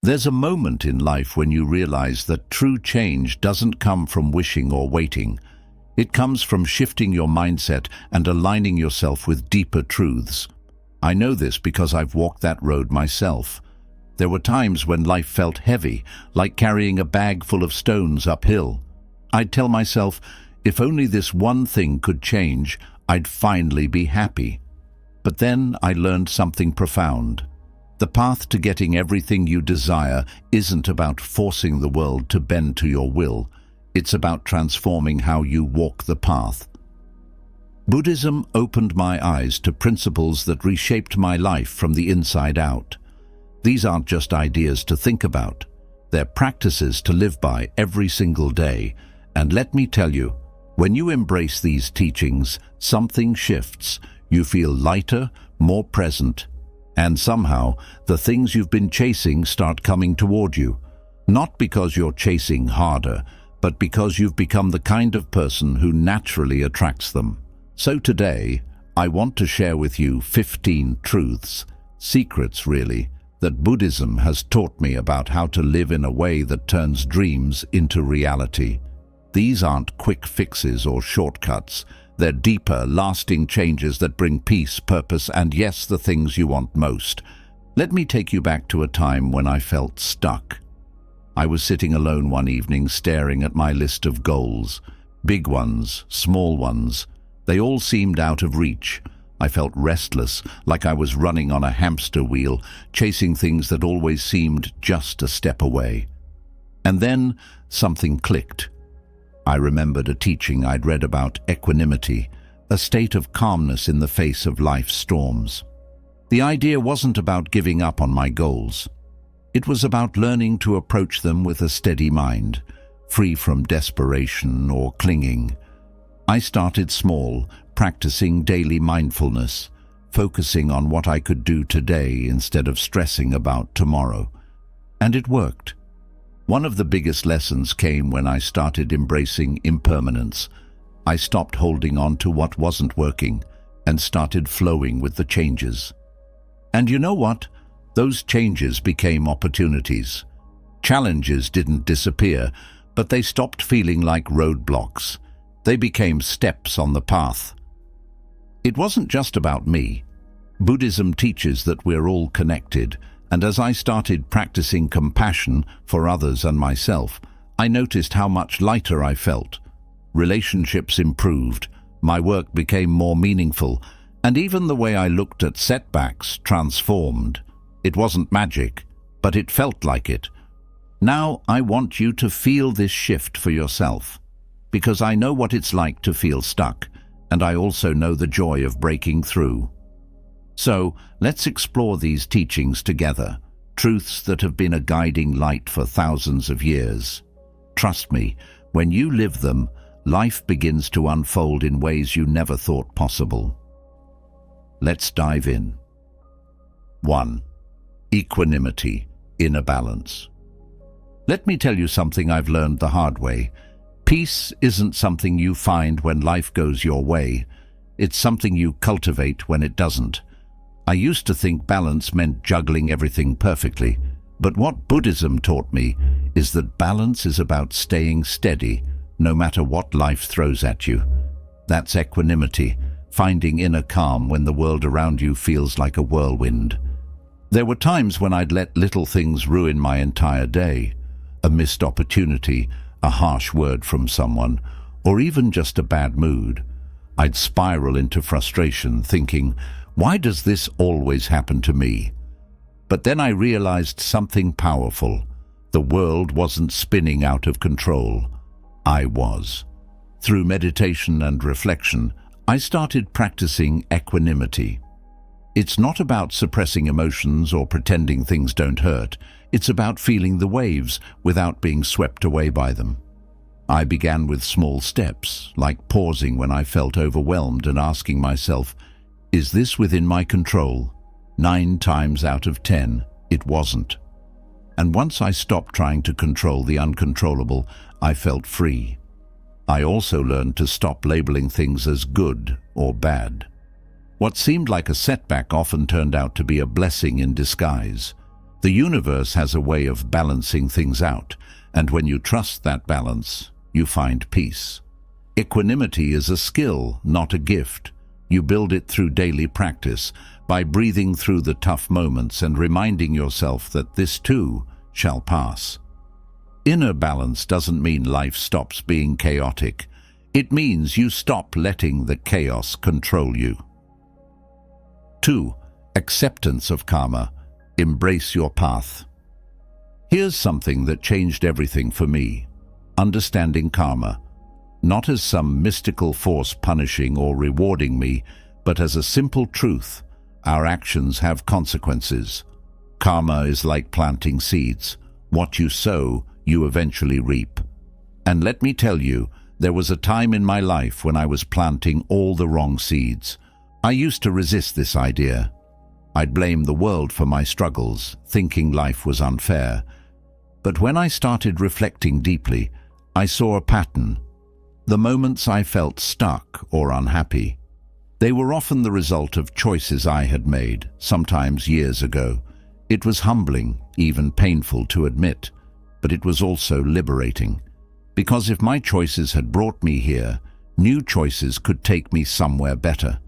There's a moment in life when you realize that true change doesn't come from wishing or waiting. It comes from shifting your mindset and aligning yourself with deeper truths. I know this because I've walked that road myself. There were times when life felt heavy, like carrying a bag full of stones uphill. I'd tell myself, if only this one thing could change, I'd finally be happy. But then I learned something profound. The path to getting everything you desire isn't about forcing the world to bend to your will. It's about transforming how you walk the path. Buddhism opened my eyes to principles that reshaped my life from the inside out. These aren't just ideas to think about. They're practices to live by every single day. And let me tell you, when you embrace these teachings, something shifts. You feel lighter, more present, and somehow the things you've been chasing start coming toward you. Not because you're chasing harder, but because you've become the kind of person who naturally attracts them. So today, I want to share with you 15 truths, secrets really, that Buddhism has taught me about how to live in a way that turns dreams into reality. These aren't quick fixes or shortcuts. They're deeper, lasting changes that bring peace, purpose, and yes, the things you want most. Let me take you back to a time when I felt stuck. I was sitting alone one evening staring at my list of goals. Big ones, small ones. They all seemed out of reach. I felt restless, like I was running on a hamster wheel, chasing things that always seemed just a step away. And then something clicked. I remembered a teaching I'd read about equanimity, a state of calmness in the face of life's storms. The idea wasn't about giving up on my goals. It was about learning to approach them with a steady mind, free from desperation or clinging. I started small, practicing daily mindfulness, focusing on what I could do today instead of stressing about tomorrow. And it worked. One of the biggest lessons came when I started embracing impermanence. I stopped holding on to what wasn't working and started flowing with the changes. And you know what? Those changes became opportunities. Challenges didn't disappear, but they stopped feeling like roadblocks. They became steps on the path. It wasn't just about me. Buddhism teaches that we're all connected, and as I started practicing compassion for others and myself, I noticed how much lighter I felt. Relationships improved, my work became more meaningful, and even the way I looked at setbacks transformed. It wasn't magic, but it felt like it. Now I want you to feel this shift for yourself, because I know what it's like to feel stuck, and I also know the joy of breaking through. So, let's explore these teachings together, truths that have been a guiding light for thousands of years. Trust me, when you live them, life begins to unfold in ways you never thought possible. Let's dive in. 1. Equanimity, inner balance. Let me tell you something I've learned the hard way. Peace isn't something you find when life goes your way. It's something you cultivate when it doesn't. I used to think balance meant juggling everything perfectly, but what Buddhism taught me is that balance is about staying steady, no matter what life throws at you. That's equanimity, finding inner calm when the world around you feels like a whirlwind. There were times when I'd let little things ruin my entire day. A missed opportunity, a harsh word from someone, or even just a bad mood. I'd spiral into frustration, thinking, why does this always happen to me? But then I realized something powerful. The world wasn't spinning out of control. I was. Through meditation and reflection, I started practicing equanimity. It's not about suppressing emotions or pretending things don't hurt. It's about feeling the waves without being swept away by them. I began with small steps, like pausing when I felt overwhelmed and asking myself, is this within my control? 9 times out of 10, it wasn't. And once I stopped trying to control the uncontrollable, I felt free. I also learned to stop labeling things as good or bad. What seemed like a setback often turned out to be a blessing in disguise. The universe has a way of balancing things out, and when you trust that balance, you find peace. Equanimity is a skill, not a gift. You build it through daily practice, by breathing through the tough moments and reminding yourself that this too shall pass. Inner balance doesn't mean life stops being chaotic. It means you stop letting the chaos control you. 2. Acceptance of karma. Embrace your path. Here's something that changed everything for me. Understanding karma, not as some mystical force punishing or rewarding me, but as a simple truth. Our actions have consequences. Karma is like planting seeds. What you sow, you eventually reap. And let me tell you, there was a time in my life when I was planting all the wrong seeds. I used to resist this idea. I'd blame the world for my struggles, thinking life was unfair. But when I started reflecting deeply, I saw a pattern. The moments I felt stuck or unhappy, they were often the result of choices I had made, sometimes years ago. It was humbling, even painful to admit, but it was also liberating. Because if my choices had brought me here, new choices could take me somewhere better.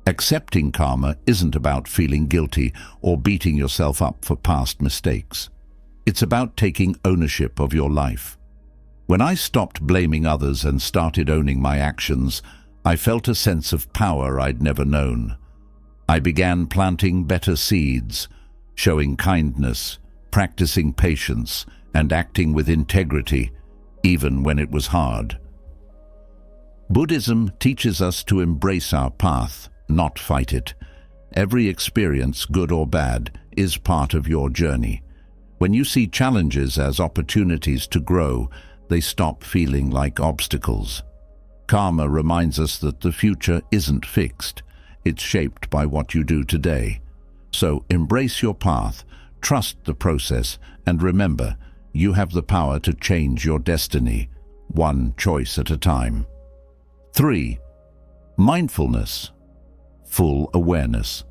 Accepting karma isn't about feeling guilty or beating yourself up for past mistakes. It's about taking ownership of your life. When I stopped blaming others and started owning my actions, I felt a sense of power I'd never known. I began planting better seeds, showing kindness, practicing patience, and acting with integrity, even when it was hard. Buddhism teaches us to embrace our path, not fight it. Every experience, good or bad, is part of your journey. When you see challenges as opportunities to grow, they stop feeling like obstacles. Karma reminds us that the future isn't fixed. It's shaped by what you do today. So embrace your path, trust the process, and remember, you have the power to change your destiny, one choice at a time. 3. Mindfulness. Full awareness.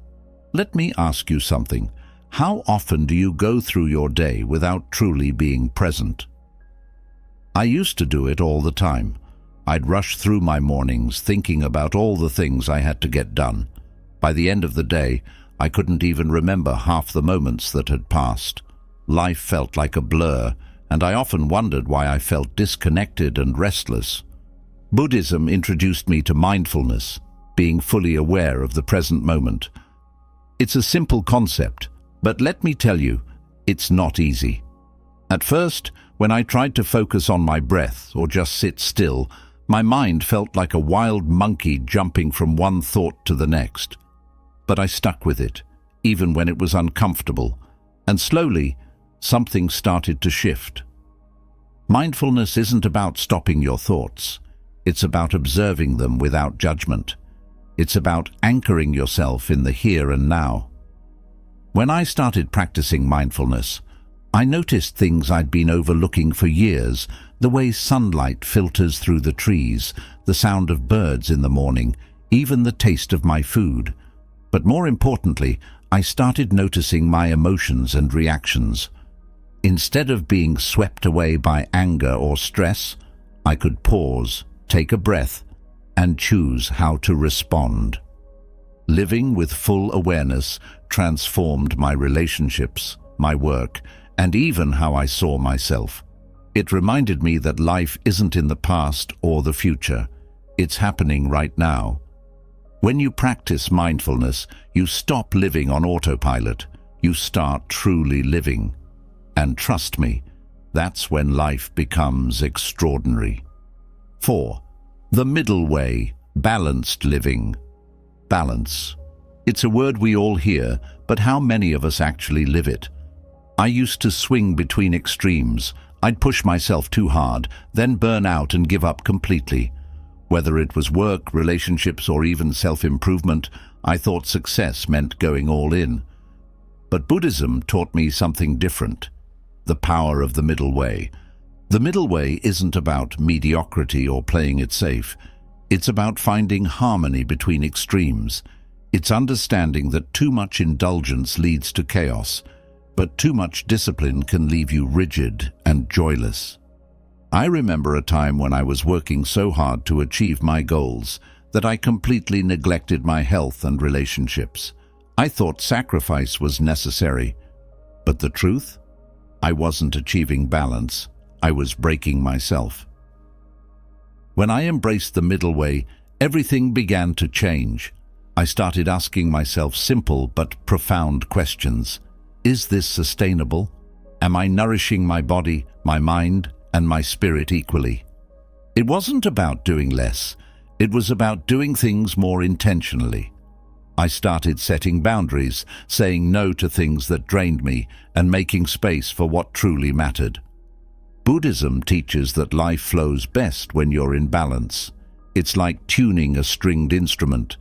Let me ask you something. How often do you go through your day without truly being present? I used to do it all the time. I'd rush through my mornings thinking about all the things I had to get done. By the end of the day, I couldn't even remember half the moments that had passed. Life felt like a blur, and I often wondered why I felt disconnected and restless. Buddhism introduced me to mindfulness, being fully aware of the present moment. It's a simple concept, but let me tell you, it's not easy. At first, when I tried to focus on my breath or just sit still, my mind felt like a wild monkey jumping from one thought to the next. But I stuck with it, even when it was uncomfortable, and slowly, something started to shift. Mindfulness isn't about stopping your thoughts. It's about observing them without judgment. It's about anchoring yourself in the here and now. When I started practicing mindfulness, I noticed things I'd been overlooking for years, the way sunlight filters through the trees, the sound of birds in the morning, even the taste of my food. But more importantly, I started noticing my emotions and reactions. Instead of being swept away by anger or stress, I could pause, take a breath, and choose how to respond. Living with full awareness transformed my relationships, my work, and even how I saw myself. It reminded me that life isn't in the past or the future. It's happening right now. When you practice mindfulness, you stop living on autopilot. You start truly living. And trust me, that's when life becomes extraordinary. 4. The middle way, balanced living. Balance. It's a word we all hear, but how many of us actually live it? I used to swing between extremes. I'd push myself too hard, then burn out and give up completely. Whether it was work, relationships, or even self-improvement, I thought success meant going all in. But Buddhism taught me something different. The power of the middle way. The middle way isn't about mediocrity or playing it safe. It's about finding harmony between extremes. It's understanding that too much indulgence leads to chaos, But too much discipline can leave you rigid and joyless. I remember a time when I was working so hard to achieve my goals that I completely neglected my health and relationships. I thought sacrifice was necessary, but the truth? I wasn't achieving balance. I was breaking myself. When I embraced the middle way, everything began to change. I started asking myself simple but profound questions. Is this sustainable? Am I nourishing my body, my mind, and my spirit equally? It wasn't about doing less. It was about doing things more intentionally. I started setting boundaries, saying no to things that drained me, and making space for what truly mattered. Buddhism teaches that life flows best when you're in balance. It's like tuning a stringed instrument.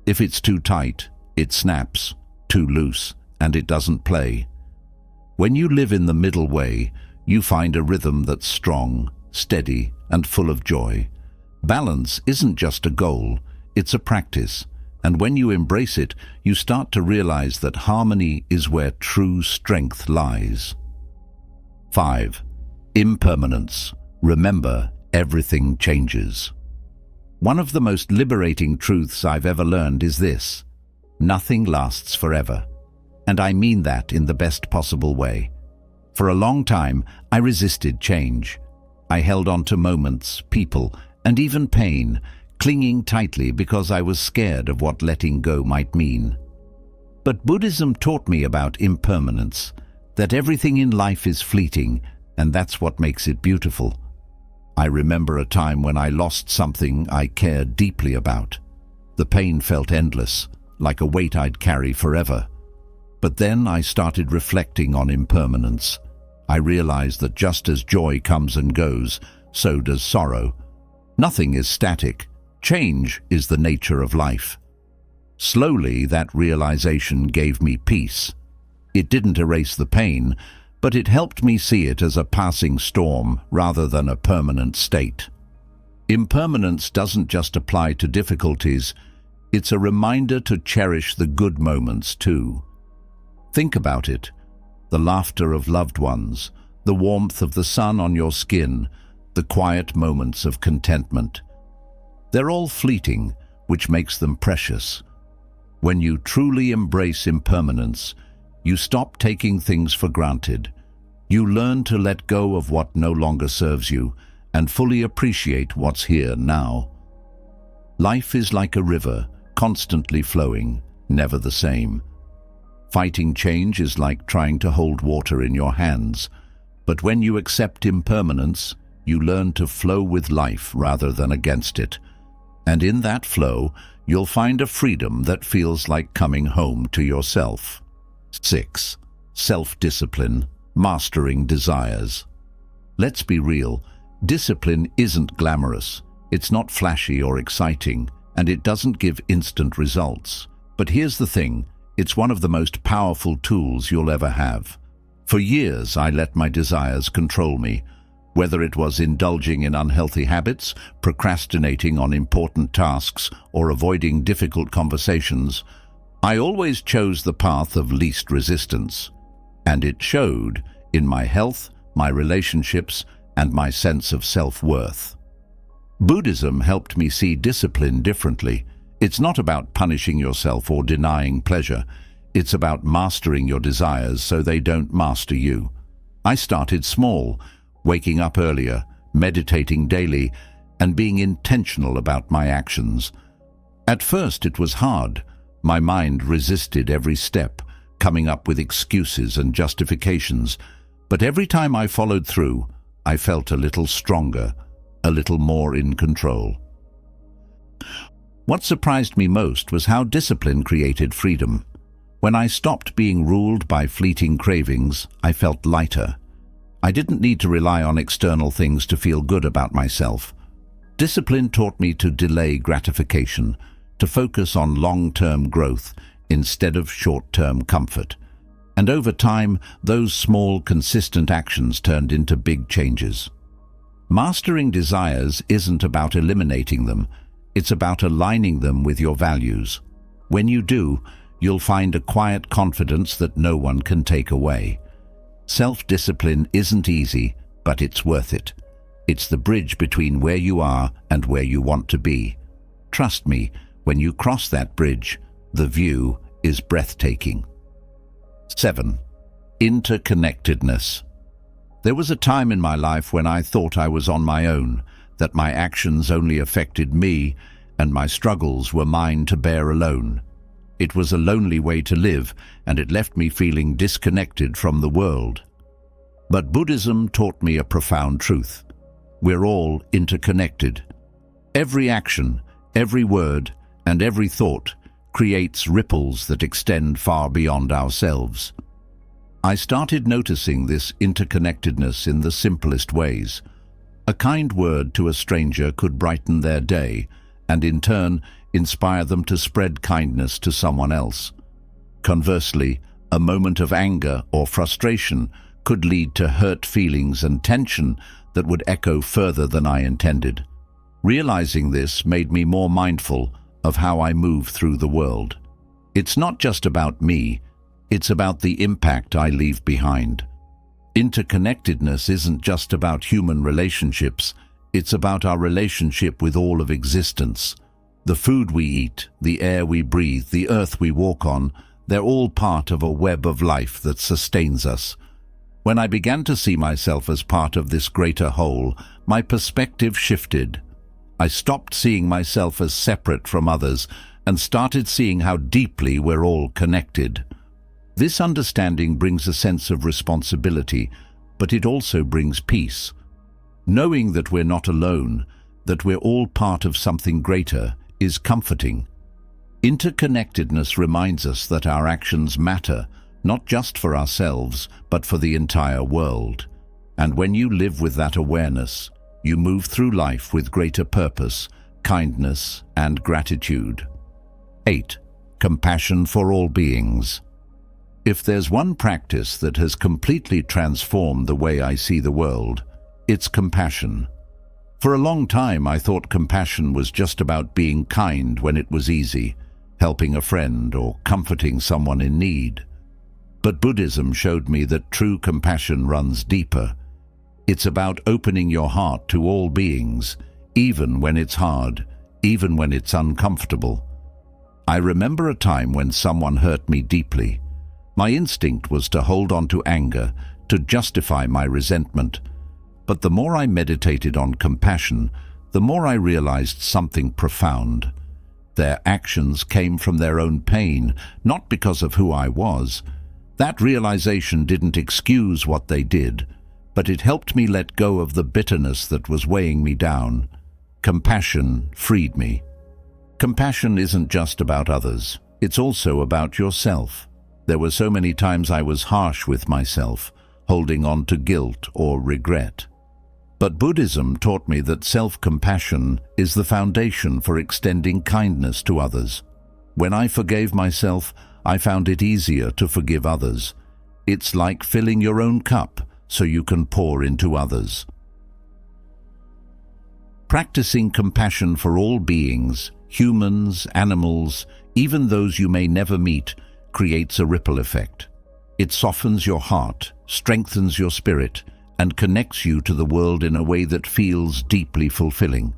If it's too tight, it snaps; too loose, and it doesn't play. When you live in the middle way, you find a rhythm that's strong, steady, and full of joy. Balance isn't just a goal, it's a practice, and when you embrace it, you start to realize that harmony is where true strength lies. 5. Impermanence. Remember, everything changes. One of the most liberating truths I've ever learned is this: nothing lasts forever. And I mean that in the best possible way. For a long time, I resisted change. I held on to moments, people, and even pain, clinging tightly because I was scared of what letting go might mean. But Buddhism taught me about impermanence, that everything in life is fleeting, and that's what makes it beautiful. I remember a time when I lost something I cared deeply about. The pain felt endless, like a weight I'd carry forever. But then I started reflecting on impermanence. I realized that just as joy comes and goes, so does sorrow. Nothing is static. Change is the nature of life. Slowly, that realization gave me peace. It didn't erase the pain, but it helped me see it as a passing storm rather than a permanent state. Impermanence doesn't just apply to difficulties, it's a reminder to cherish the good moments too. Think about it: the laughter of loved ones, the warmth of the sun on your skin, the quiet moments of contentment. They're all fleeting, which makes them precious. When you truly embrace impermanence, you stop taking things for granted. You learn to let go of what no longer serves you and fully appreciate what's here now. Life is like a river, constantly flowing, never the same. Fighting change is like trying to hold water in your hands. But when you accept impermanence, you learn to flow with life rather than against it. And in that flow, you'll find a freedom that feels like coming home to yourself. 6. Self-discipline, mastering desires. Let's be real, discipline isn't glamorous. It's not flashy or exciting, and it doesn't give instant results. But here's the thing, it's one of the most powerful tools you'll ever have. For years, I let my desires control me. Whether it was indulging in unhealthy habits, procrastinating on important tasks, or avoiding difficult conversations, I always chose the path of least resistance. And it showed in my health, my relationships, and my sense of self-worth. Buddhism helped me see discipline differently. It's not about punishing yourself or denying pleasure. It's about mastering your desires so they don't master you. I started small, waking up earlier, meditating daily, and being intentional about my actions. At first it was hard. My mind resisted every step, coming up with excuses and justifications. But every time I followed through, I felt a little stronger, a little more in control. What surprised me most was how discipline created freedom. When I stopped being ruled by fleeting cravings, I felt lighter. I didn't need to rely on external things to feel good about myself. Discipline taught me to delay gratification, to focus on long-term growth instead of short-term comfort. And over time, those small, consistent actions turned into big changes. Mastering desires isn't about eliminating them, it's about aligning them with your values. When you do, you'll find a quiet confidence that no one can take away. Self-discipline isn't easy, but it's worth it. It's the bridge between where you are and where you want to be. Trust me, when you cross that bridge, the view is breathtaking. 7. Interconnectedness. There was a time in my life when I thought I was on my own, that my actions only affected me and my struggles were mine to bear alone. It was a lonely way to live, and it left me feeling disconnected from the world. But Buddhism taught me a profound truth. We're all interconnected. Every action, every word, and every thought creates ripples that extend far beyond ourselves. I started noticing this interconnectedness in the simplest ways. A kind word to a stranger could brighten their day, and in turn inspire them to spread kindness to someone else. Conversely, a moment of anger or frustration could lead to hurt feelings and tension that would echo further than I intended. Realizing this made me more mindful of how I move through the world. It's not just about me, it's about the impact I leave behind. Interconnectedness isn't just about human relationships, it's about our relationship with all of existence. The food we eat, the air we breathe, the earth we walk on, they're all part of a web of life that sustains us. When I began to see myself as part of this greater whole, my perspective shifted. I stopped seeing myself as separate from others and started seeing how deeply we're all connected. This understanding brings a sense of responsibility, but it also brings peace. Knowing that we're not alone, that we're all part of something greater, is comforting. Interconnectedness reminds us that our actions matter, not just for ourselves, but for the entire world. And when you live with that awareness, you move through life with greater purpose, kindness, and gratitude. 8. Compassion for all beings. If there's one practice that has completely transformed the way I see the world, it's compassion. For a long time, I thought compassion was just about being kind when it was easy, helping a friend or comforting someone in need. But Buddhism showed me that true compassion runs deeper. It's about opening your heart to all beings, even when it's hard, even when it's uncomfortable. I remember a time when someone hurt me deeply. My instinct was to hold on to anger, to justify my resentment. But the more I meditated on compassion, the more I realized something profound. Their actions came from their own pain, not because of who I was. That realization didn't excuse what they did, but it helped me let go of the bitterness that was weighing me down. Compassion freed me. Compassion isn't just about others, it's also about yourself. There were so many times I was harsh with myself, holding on to guilt or regret. But Buddhism taught me that self-compassion is the foundation for extending kindness to others. When I forgave myself, I found it easier to forgive others. It's like filling your own cup so you can pour into others. Practicing compassion for all beings, humans, animals, even those you may never meet, creates a ripple effect. It softens your heart, strengthens your spirit, and connects you to the world in a way that feels deeply fulfilling.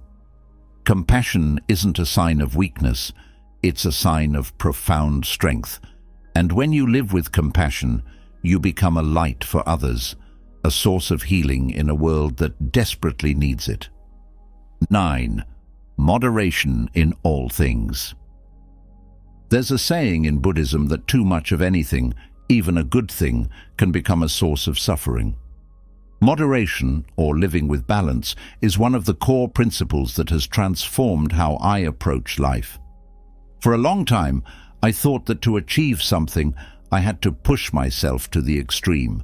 Compassion isn't a sign of weakness, it's a sign of profound strength. And when you live with compassion, you become a light for others, a source of healing in a world that desperately needs it. 9. Moderation in all things. There's a saying in Buddhism that too much of anything, even a good thing, can become a source of suffering. Moderation, or living with balance, is one of the core principles that has transformed how I approach life. For a long time, I thought that to achieve something, I had to push myself to the extreme.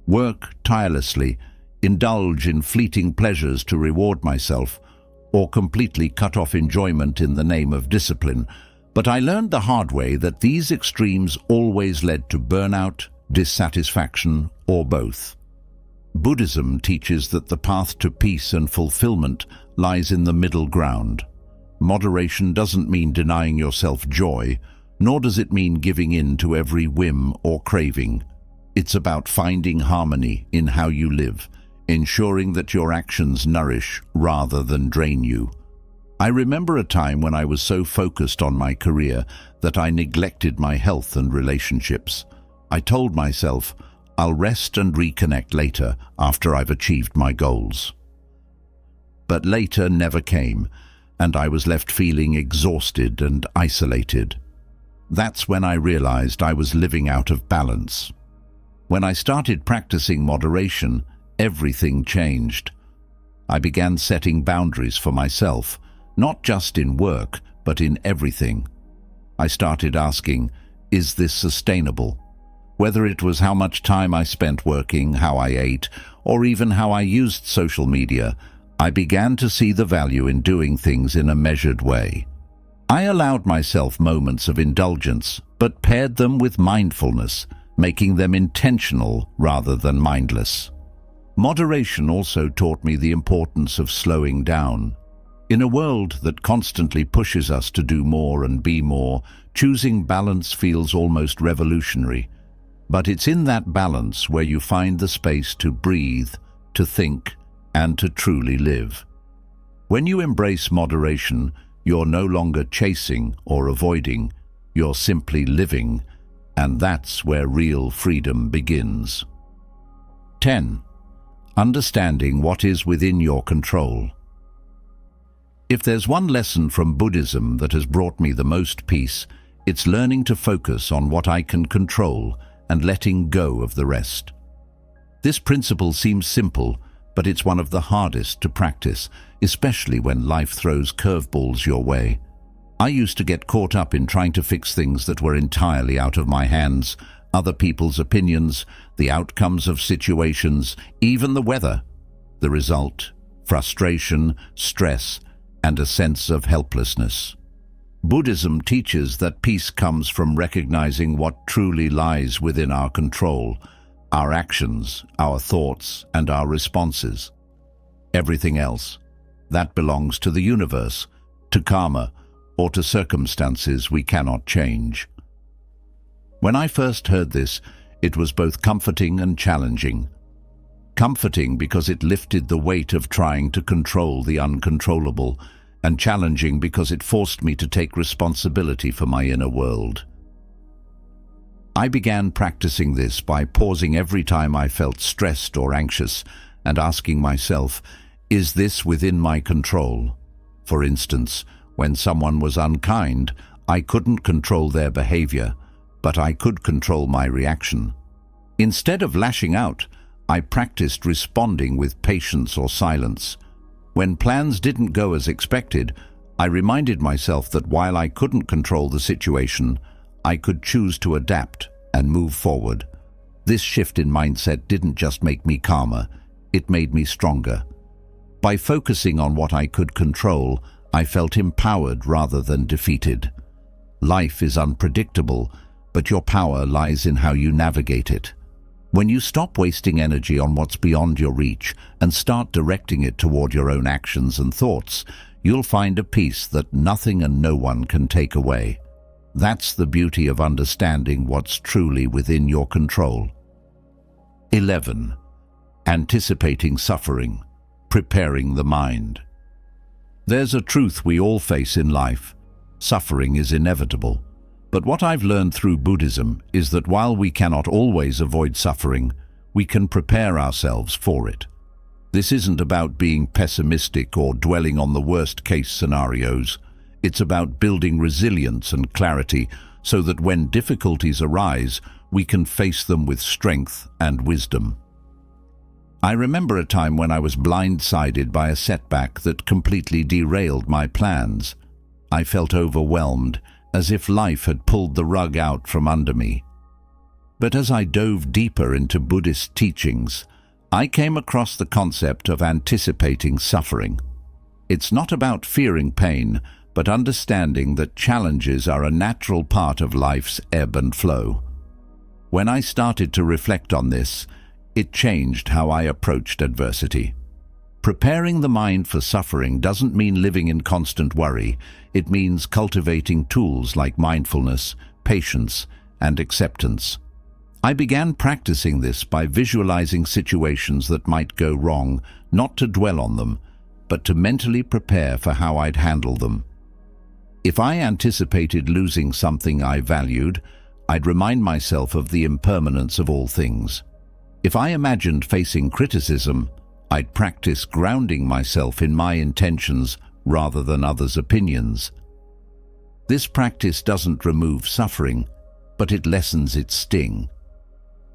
Work tirelessly, indulge in fleeting pleasures to reward myself, or completely cut off enjoyment in the name of discipline. But I learned the hard way that these extremes always led to burnout, dissatisfaction, or both. Buddhism teaches that the path to peace and fulfillment lies in the middle ground. Moderation doesn't mean denying yourself joy, nor does it mean giving in to every whim or craving. It's about finding harmony in how you live, ensuring that your actions nourish rather than drain you. I remember a time when I was so focused on my career that I neglected my health and relationships. I told myself, I'll rest and reconnect later after I've achieved my goals. But later never came, and I was left feeling exhausted and isolated. That's when I realized I was living out of balance. When I started practicing moderation, everything changed. I began setting boundaries for myself, not just in work, but in everything. I started asking, is this sustainable? Whether it was how much time I spent working, how I ate, or even how I used social media, I began to see the value in doing things in a measured way. I allowed myself moments of indulgence, but paired them with mindfulness, making them intentional rather than mindless. Moderation also taught me the importance of slowing down. In a world that constantly pushes us to do more and be more, choosing balance feels almost revolutionary. But it's in that balance where you find the space to breathe, to think, and to truly live. When you embrace moderation, you're no longer chasing or avoiding, you're simply living, and that's where real freedom begins. 10. Understanding what is within your control. If there's one lesson from Buddhism that has brought me the most peace, it's learning to focus on what I can control and letting go of the rest. This principle seems simple, but it's one of the hardest to practice, especially when life throws curveballs your way. I used to get caught up in trying to fix things that were entirely out of my hands, other people's opinions, the outcomes of situations, even the weather. The result: frustration, stress, and a sense of helplessness. Buddhism teaches that peace comes from recognizing what truly lies within our control, our actions, our thoughts, and our responses. Everything else, that belongs to the universe, to karma, or to circumstances we cannot change. When I first heard this, it was both comforting and challenging. Comforting because it lifted the weight of trying to control the uncontrollable, and challenging because it forced me to take responsibility for my inner world. I began practicing this by pausing every time I felt stressed or anxious and asking myself, is this within my control? For instance, when someone was unkind, I couldn't control their behavior, but I could control my reaction. Instead of lashing out, I practiced responding with patience or silence. When plans didn't go as expected, I reminded myself that while I couldn't control the situation, I could choose to adapt and move forward. This shift in mindset didn't just make me calmer, it made me stronger. By focusing on what I could control, I felt empowered rather than defeated. Life is unpredictable, but your power lies in how you navigate it. When you stop wasting energy on what's beyond your reach and start directing it toward your own actions and thoughts, you'll find a peace that nothing and no one can take away. That's the beauty of understanding what's truly within your control. 11. Anticipating suffering, preparing the mind. There's a truth we all face in life. Suffering is inevitable. But what I've learned through Buddhism is that while we cannot always avoid suffering, we can prepare ourselves for it. This isn't about being pessimistic or dwelling on the worst-case scenarios. It's about building resilience and clarity so that when difficulties arise, we can face them with strength and wisdom. I remember a time when I was blindsided by a setback that completely derailed my plans. I felt overwhelmed, as if life had pulled the rug out from under me. But as I dove deeper into Buddhist teachings, I came across the concept of anticipating suffering. It's not about fearing pain, but understanding that challenges are a natural part of life's ebb and flow. When I started to reflect on this, it changed how I approached adversity. Preparing the mind for suffering doesn't mean living in constant worry. It means cultivating tools like mindfulness, patience, and acceptance. I began practicing this by visualizing situations that might go wrong, not to dwell on them, but to mentally prepare for how I'd handle them. If I anticipated losing something I valued, I'd remind myself of the impermanence of all things. If I imagined facing criticism, I'd practice grounding myself in my intentions rather than others' opinions. This practice doesn't remove suffering, but it lessens its sting.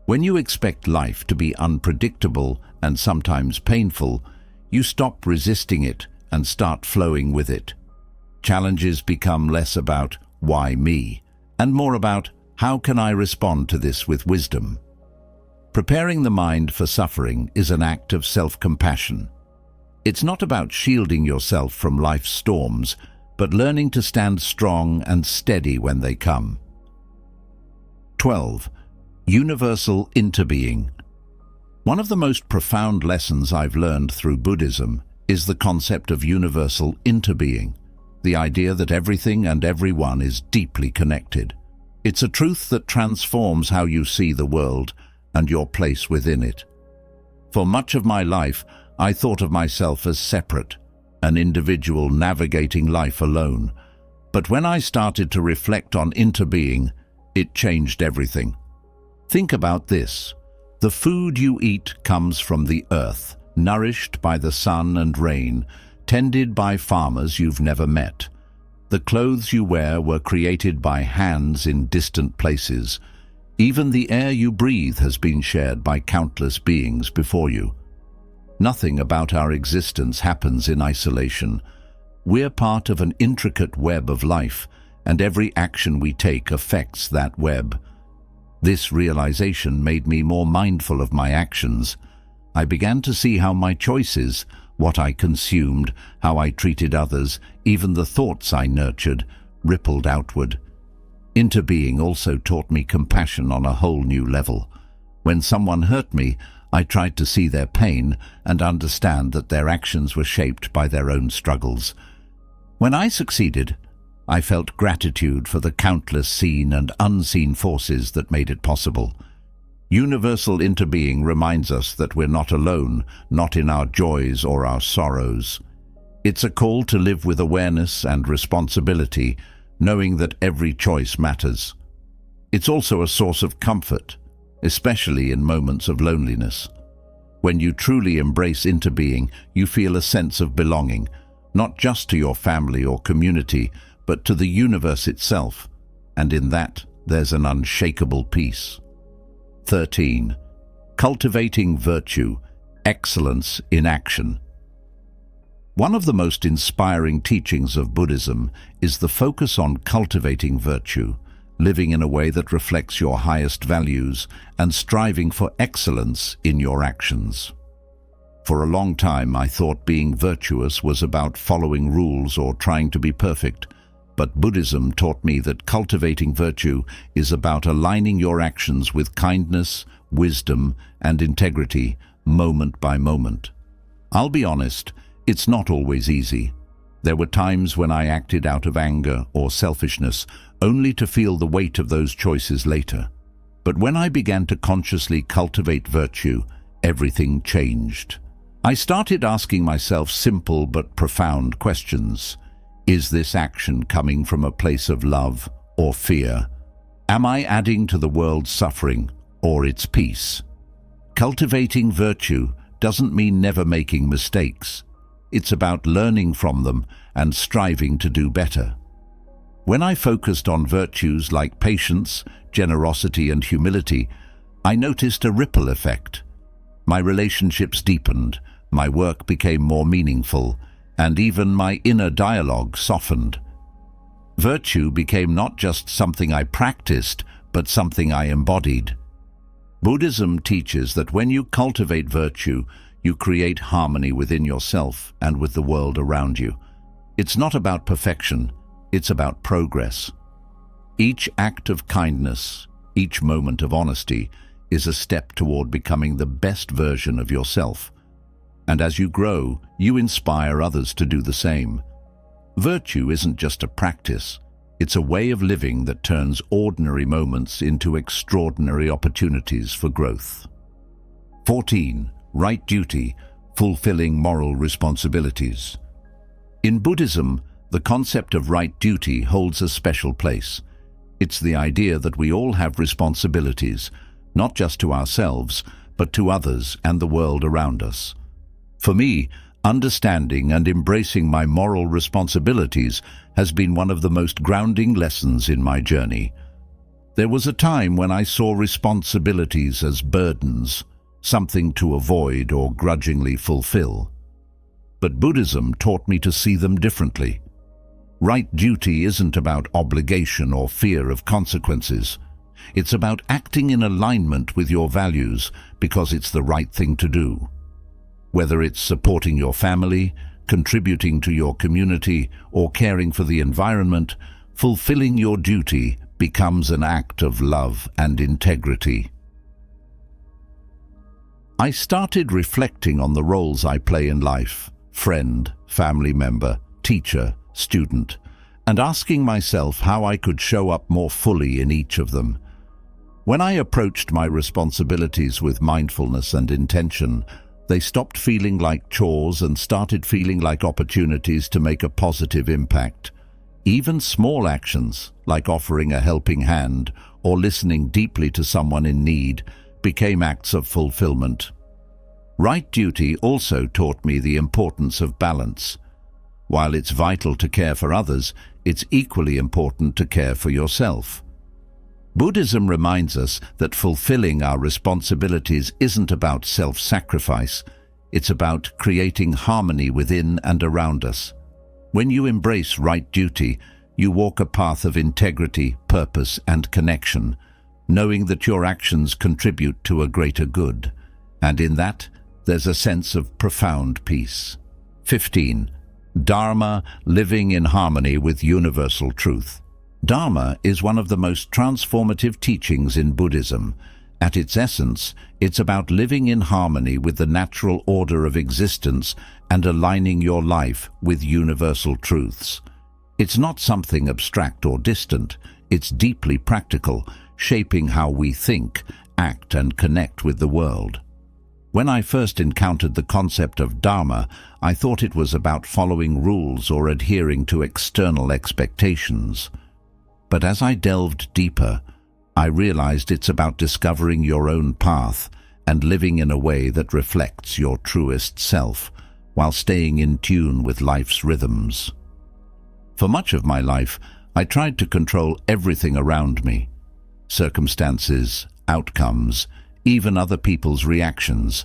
When you expect life to be unpredictable and sometimes painful, you stop resisting it and start flowing with it. Challenges become less about "why me?" and more about "how can I respond to this with wisdom?" Preparing the mind for suffering is an act of self-compassion. It's not about shielding yourself from life's storms, but learning to stand strong and steady when they come. 12. Universal interbeing. One of the most profound lessons I've learned through Buddhism is the concept of universal interbeing, the idea that everything and everyone is deeply connected. It's a truth that transforms how you see the world and your place within it. For much of my life, I thought of myself as separate, an individual navigating life alone. But when I started to reflect on interbeing, it changed everything. Think about this. The food you eat comes from the earth, nourished by the sun and rain, tended by farmers you've never met. The clothes you wear were created by hands in distant places. Even the air you breathe has been shared by countless beings before you. Nothing about our existence happens in isolation. We're part of an intricate web of life, and every action we take affects that web. This realization made me more mindful of my actions. I began to see how my choices, what I consumed, how I treated others, even the thoughts I nurtured, rippled outward. Interbeing also taught me compassion on a whole new level. When someone hurt me, I tried to see their pain and understand that their actions were shaped by their own struggles. When I succeeded, I felt gratitude for the countless seen and unseen forces that made it possible. Universal interbeing reminds us that we're not alone, not in our joys or our sorrows. It's a call to live with awareness and responsibility, knowing that every choice matters. It's also a source of comfort, especially in moments of loneliness. When you truly embrace interbeing, you feel a sense of belonging, not just to your family or community, but to the universe itself, and in that, there's an unshakable peace. 13. Cultivating virtue, excellence in action. One of the most inspiring teachings of Buddhism is the focus on cultivating virtue, living in a way that reflects your highest values and striving for excellence in your actions. For a long time, I thought being virtuous was about following rules or trying to be perfect. But Buddhism taught me that cultivating virtue is about aligning your actions with kindness, wisdom, and integrity, moment by moment. I'll be honest, it's not always easy. There were times when I acted out of anger or selfishness, only to feel the weight of those choices later. But when I began to consciously cultivate virtue, everything changed. I started asking myself simple but profound questions. Is this action coming from a place of love or fear? Am I adding to the world's suffering or its peace? Cultivating virtue doesn't mean never making mistakes. It's about learning from them and striving to do better. When I focused on virtues like patience, generosity, and humility, I noticed a ripple effect. My relationships deepened, my work became more meaningful, and even my inner dialogue softened. Virtue became not just something I practiced, but something I embodied. Buddhism teaches that when you cultivate virtue, you create harmony within yourself and with the world around you. It's not about perfection, it's about progress. Each act of kindness, each moment of honesty, is a step toward becoming the best version of yourself. And as you grow, you inspire others to do the same. Virtue isn't just a practice, It's a way of living that turns ordinary moments into extraordinary opportunities for growth. 14. Right duty, fulfilling moral responsibilities. In Buddhism, the concept of right duty holds a special place. It's the idea that we all have responsibilities, not just to ourselves, but to others and the world around us. For me, understanding and embracing my moral responsibilities has been one of the most grounding lessons in my journey. There was a time when I saw responsibilities as burdens, something to avoid or grudgingly fulfill. But Buddhism taught me to see them differently. Right duty isn't about obligation or fear of consequences. It's about acting in alignment with your values because it's the right thing to do. Whether it's supporting your family, contributing to your community, or caring for the environment, fulfilling your duty becomes an act of love and integrity. I started reflecting on the roles I play in life: friend, family member, teacher, student, and asking myself how I could show up more fully in each of them. When I approached my responsibilities with mindfulness and intention, they stopped feeling like chores and started feeling like opportunities to make a positive impact. Even small actions, like offering a helping hand or listening deeply to someone in need, became acts of fulfillment. Right duty also taught me the importance of balance. While it's vital to care for others, it's equally important to care for yourself. Buddhism reminds us that fulfilling our responsibilities isn't about self-sacrifice. It's about creating harmony within and around us. When you embrace right duty, you walk a path of integrity, purpose, and connection, knowing that your actions contribute to a greater good. And in that, there's a sense of profound peace. 15. Dharma, living in harmony with universal truth. Dharma is one of the most transformative teachings in Buddhism. At its essence, it's about living in harmony with the natural order of existence and aligning your life with universal truths. It's not something abstract or distant. It's deeply practical, shaping how we think, act, and connect with the world. When I first encountered the concept of Dharma, I thought it was about following rules or adhering to external expectations. But as I delved deeper, I realized it's about discovering your own path and living in a way that reflects your truest self, while staying in tune with life's rhythms. For much of my life, I tried to control everything around me: circumstances, outcomes, even other people's reactions.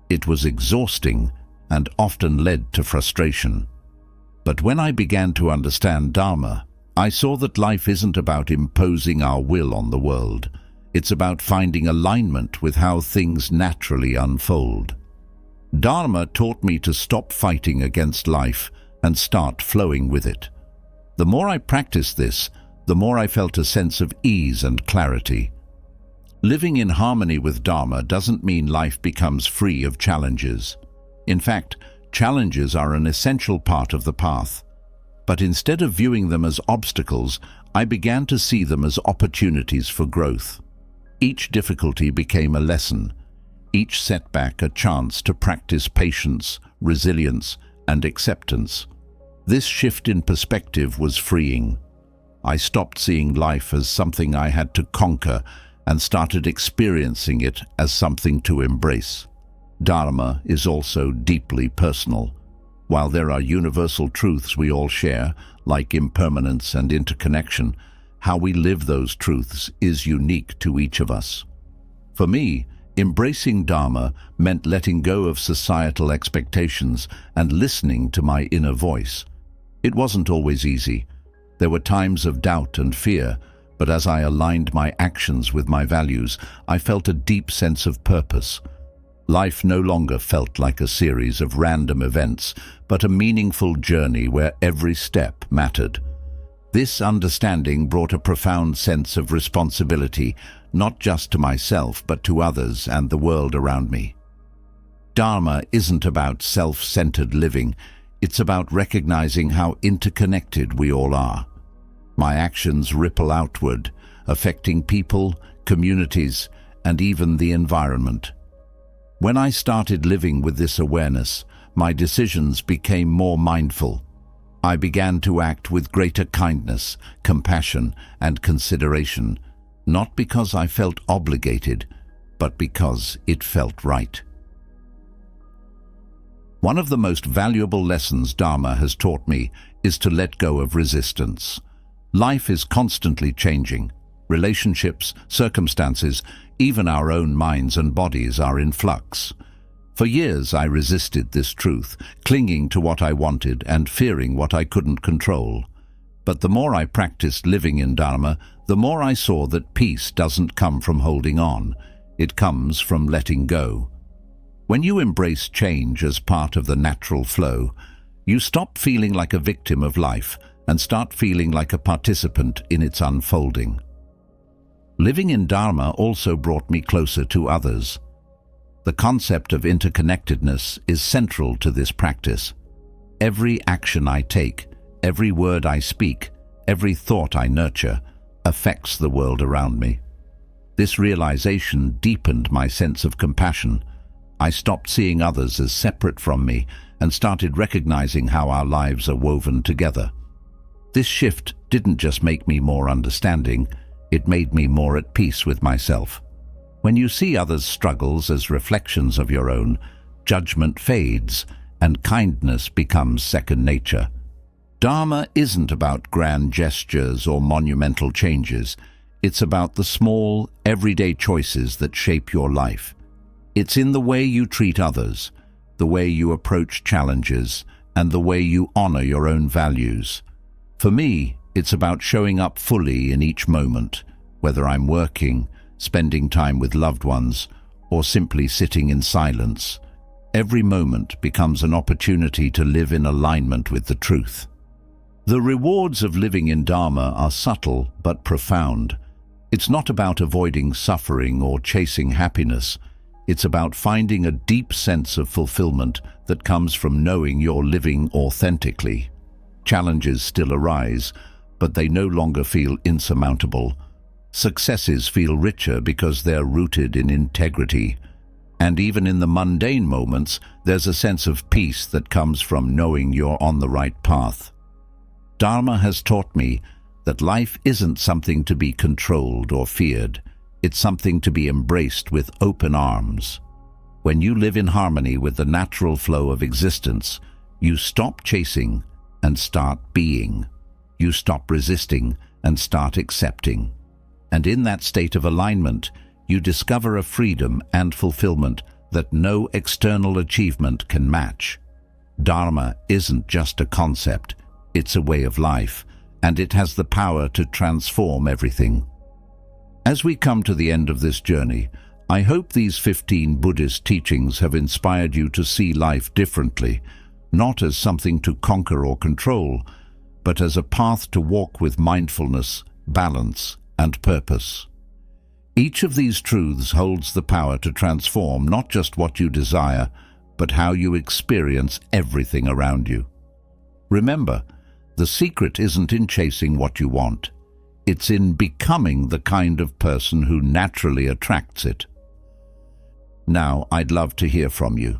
It was exhausting and often led to frustration. But when I began to understand Dharma, I saw that life isn't about imposing our will on the world. It's about finding alignment with how things naturally unfold. Dharma taught me to stop fighting against life and start flowing with it. The more I practiced this, the more I felt a sense of ease and clarity. Living in harmony with Dharma doesn't mean life becomes free of challenges. In fact, challenges are an essential part of the path. But instead of viewing them as obstacles, I began to see them as opportunities for growth. Each difficulty became a lesson, each setback a chance to practice patience, resilience, and acceptance. This shift in perspective was freeing. I stopped seeing life as something I had to conquer and started experiencing it as something to embrace. Dharma is also deeply personal. While there are universal truths we all share, like impermanence and interconnection, how we live those truths is unique to each of us. For me, embracing Dharma meant letting go of societal expectations and listening to my inner voice. It wasn't always easy. There were times of doubt and fear, but as I aligned my actions with my values, I felt a deep sense of purpose. Life no longer felt like a series of random events, but a meaningful journey where every step mattered. This understanding brought a profound sense of responsibility, not just to myself, but to others and the world around me. Dharma isn't about self-centered living. It's about recognizing how interconnected we all are. My actions ripple outward, affecting people, communities, and even the environment. When I started living with this awareness, my decisions became more mindful. I began to act with greater kindness, compassion, and consideration, not because I felt obligated, but because it felt right. One of the most valuable lessons Dharma has taught me is to let go of resistance. Life is constantly changing. Relationships, circumstances, even our own minds and bodies are in flux. For years I resisted this truth, clinging to what I wanted and fearing what I couldn't control. But the more I practiced living in Dharma, the more I saw that peace doesn't come from holding on. It comes from letting go. When you embrace change as part of the natural flow, you stop feeling like a victim of life and start feeling like a participant in its unfolding. Living in Dharma also brought me closer to others. The concept of interconnectedness is central to this practice. Every action I take, every word I speak, every thought I nurture, affects the world around me. This realization deepened my sense of compassion. I stopped seeing others as separate from me and started recognizing how our lives are woven together. This shift didn't just make me more understanding, it made me more at peace with myself. When you see others' struggles as reflections of your own, judgment fades and kindness becomes second nature. Dharma isn't about grand gestures or monumental changes. It's about the small, everyday choices that shape your life. It's in the way you treat others, the way you approach challenges, and the way you honor your own values. For me, it's about showing up fully in each moment, whether I'm working, spending time with loved ones, or simply sitting in silence. Every moment becomes an opportunity to live in alignment with the truth. The rewards of living in Dharma are subtle but profound. It's not about avoiding suffering or chasing happiness. It's about finding a deep sense of fulfillment that comes from knowing you're living authentically. Challenges still arise, but they no longer feel insurmountable. Successes feel richer because they're rooted in integrity. And even in the mundane moments, there's a sense of peace that comes from knowing you're on the right path. Dharma has taught me that life isn't something to be controlled or feared. It's something to be embraced with open arms. When you live in harmony with the natural flow of existence, you stop chasing and start being. You stop resisting and start accepting. And in that state of alignment, you discover a freedom and fulfillment that no external achievement can match. Dharma isn't just a concept, it's a way of life, and it has the power to transform everything. As we come to the end of this journey, I hope these 15 Buddhist teachings have inspired you to see life differently, not as something to conquer or control, but as a path to walk with mindfulness, balance, and purpose. Each of these truths holds the power to transform not just what you desire, but how you experience everything around you. Remember, the secret isn't in chasing what you want. It's in becoming the kind of person who naturally attracts it. Now, I'd love to hear from you.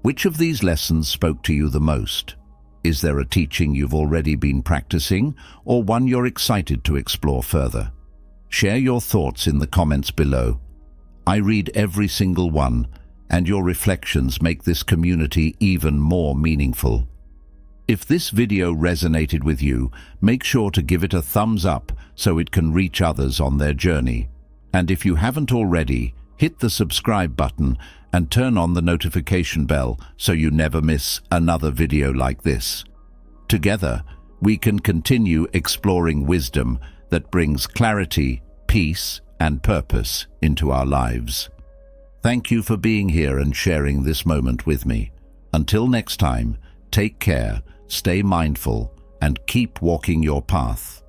Which of these lessons spoke to you the most? Is there a teaching you've already been practicing, or one you're excited to explore further? Share your thoughts in the comments below. I read every single one, and your reflections make this community even more meaningful. If this video resonated with you, make sure to give it a thumbs up so it can reach others on their journey. And if you haven't already, hit the subscribe button and turn on the notification bell so you never miss another video like this. Together, we can continue exploring wisdom that brings clarity, peace, and purpose into our lives. Thank you for being here and sharing this moment with me. Until next time, take care, stay mindful, and keep walking your path.